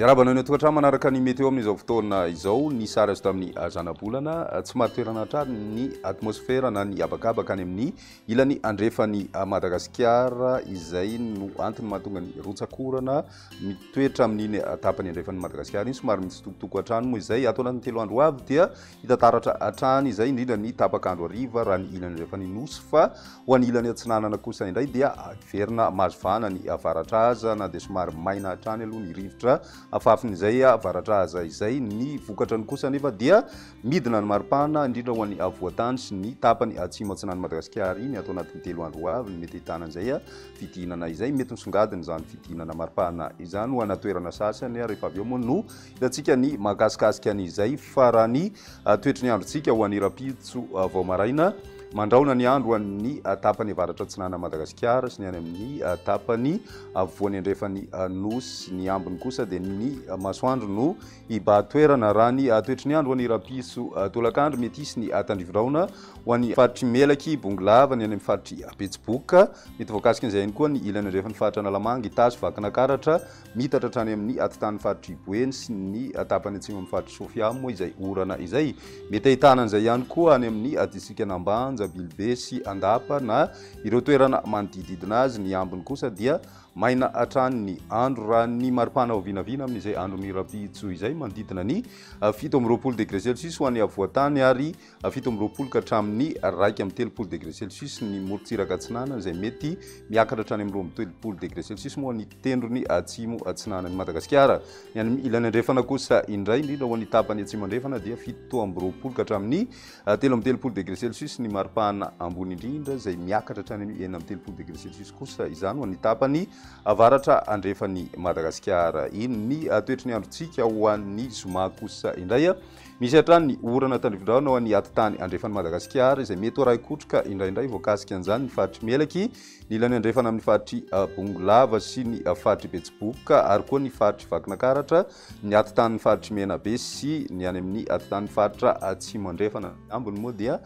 Miarabana ny tokatrano manaraka ny météo amin'izao fotoana izao ny sary azo tamin'ny zana-bolana tsy maro toerana hatrany ny atmosfera na ny abakabaka any amin'ny ilany andrefany Madagascar izay no antony mahatonga ny rotsakorana mitoetra amin'iny tapany andrefany Madagascar iny somary mitsitokotoko hatrany moa izay ato anatin'ny 3 andro avy dia hitataratra hatrany izay indrindra ny tapakandro hariva raha ny ilany andrefany nosy fa ho any ilany atsinanana kosa indray dia verina mazovana ny avaratra aza na dia somary maina hatrany aloha ny rivotra afafin'izay avaratraza izay ny vokatra ny kosa nefa dia midina ny maripana indrindra ho an'ny avoatany sy ny tapany atsimo atsinan'ny Madagascar iny atao anatin'ny 3 andro avy ny mety hitanan'izay fidinana izay mety misongadiny zany fidinana maripana izany ho anatoerana sasany rehefa avy eo moa no hitantsika ny mahakasikasika an'izay fa raha ny toetry ny androntsika ho an'ny rapitso vao maraina mandraona ny andro amin'ny tapany avaratra atsinana Madagascar sy ny any amin'ny tapany avoany andrefany nosy ny ambiny kosa dia ny masoandro no hibatoerana raha ny toetry ny andro ho an'ny rapiso tolakandro mety hisy ny tandrivodraona ho an'ny faritry melaky bongolava ny any amin'ny faritry betsiboka mety voakasika an'izay ihany koa ny ilany andrefany faritra analamanga itasy vakana karatra mitatra hatrany amin'ny atitan'ny faritry boeny sy ny tapany atsimo amin'ny faritry sofia moa izay orana izay mety ahitana an'izay ihany koa any amin'ny distrika Anambanja Bilbe sy Andapa na ireo toerana manodididina azy ny ambiny kosa dia maina hatrany ny andro raha ny maripana ho vinavina amin'izay andro ny rapitso izay manodidina ny 7 degré Celsius ho an'ny avoatany ary 7 ka hatramin'ny 2 degré Celsius ny morotsiraka atsinana izay mety miakatra hatrany amin'ny 12 degré Celsius moa ny tendrony atsimo atsinanan'ny Madagascar ny any ilany andrefana kosa indray indrindra ho an'ny tapany atsimo andrefana dia 7 ka hatramin'ny 13 degré Celsius ny maripana ambony indrindra izay miakatra hatrany amin'ny 9 degré Celsius kosa izany ho an'ny tapany avaratra andrefany Madagascar iny ny toetry ny androntsika ho an'ny zoma kosa indray misy hatrany ny orana tandrivodraona ho an'ny atitany andrefany Madagascar izay mety ray kotroka indraindray voakasika an'izany ny faritry melaky ny ilany andrefana amin'ny faritry bongolava sy ny faritry betsiboka ary koa ny faritry vakina karatra ny atitan'ny faritry menabe sy ny any amin'ny atitan'ny faritra atsimo andrefana ambony moa dia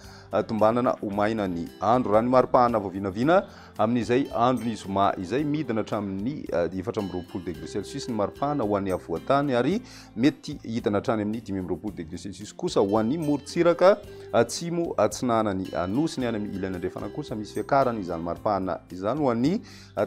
tombanana ho maina ny andro raha ny maripahana voavinavina amin'izay andro ny zoma izay midina hatramin'ny 14 degré Celsius ny maripahana ho an'ny avoatany ary mety hitana hatrany amin'ny 15 degré Celsius kosa ho an'ny morotsiraka atsimo atsinanany nosy ny any amin'ny ilany andrefana kosa misy fiakarany izany maripahana izany ho an'ny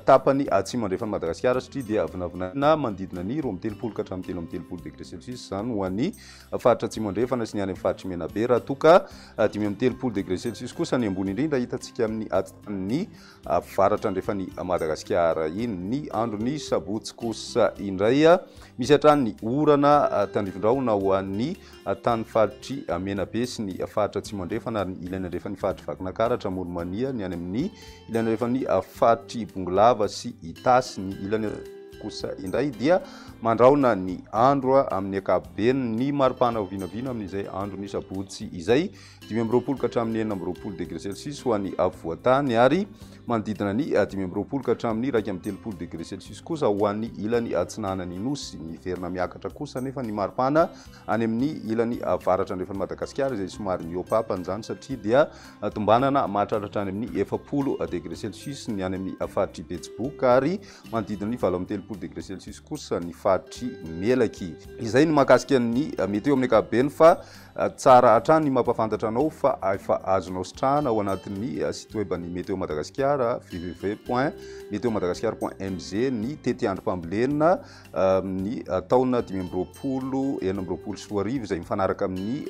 tapany atsimo andrefany Madagascar satria dia vinavinana manodidina ny 13 ka hatramin'ny 13 degré Celsius izany ho an'ny faritra atsimo andrefana sy ny any amin'ny faritry menabe raha toka 13 degré Celsius kosa ny ambony indrindra hitantsika amin'ny atitan'ny faratra andrefany Madagascar iny ny andro ny sabotsy kosa indray misy hatrany ny orana tandrivodraona ho an'ny tany faritry menabe sy ny faritra atsimo andrefana ary ny ilany andrefan'ny faritry vakina karatra moromania ny any amin'ny ilany andrefan'ny faritry bongolava sy itasy ny ilany kosa indray dia mandraona ny andro amin'ny akabeny ny maripana ho vinavina amin'izay andro ny sabotsy izay 12 ka hatramin'ny 14 degré Celsius ho an'ny avoatany ary manodidina ny 12 ka hatramin'ny 13 degré Celsius kosa ho an'ny ilany atsinanany nosy ny verina miakatra kosa nefa ny maripana any amin'ny ilany avaratra andrefany Madagascar izay somary miopapany zany satria dia tombanana mahatratra any amin'ny 70 degré Celsius ny any amin'ny faritry betsiboka ary manodidina ny 13 degré Celsius kosa ny faritry melaky izay ny mahakasika ny météo amin'ny akabeny fa tsara hatrany mampafantatra anao fa efa azonao sitrahana ao anatin'ny site web ny météo Madagascar www.meteomadagascar.mg ny tety andro mpambolena ny taona 2020 sy 2024 izay mifanaraka amin'ny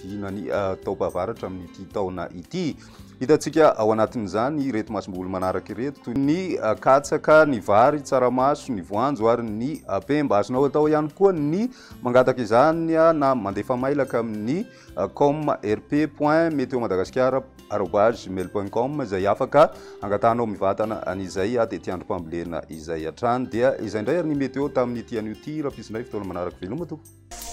vinany taopavaratra amin'ny ity taona ity hitantsika ao anatin'izany reto masom-boly manaraka ireto toy ny katsaka, ny vary, tsaramaso, ny voanjo ary ny pemba azonao atao ihany koa ny mangataka izany na mandefa mailaka amin'ny com.rp.meteomadagascar@gmail.com izay afaka angatanao mivatana an'izay tety andro mpambolena izay hatrany dia izay indray ary ny météo tamin'ny ity an'io ty raha pisindray fotoana manaraka veloma tompoko.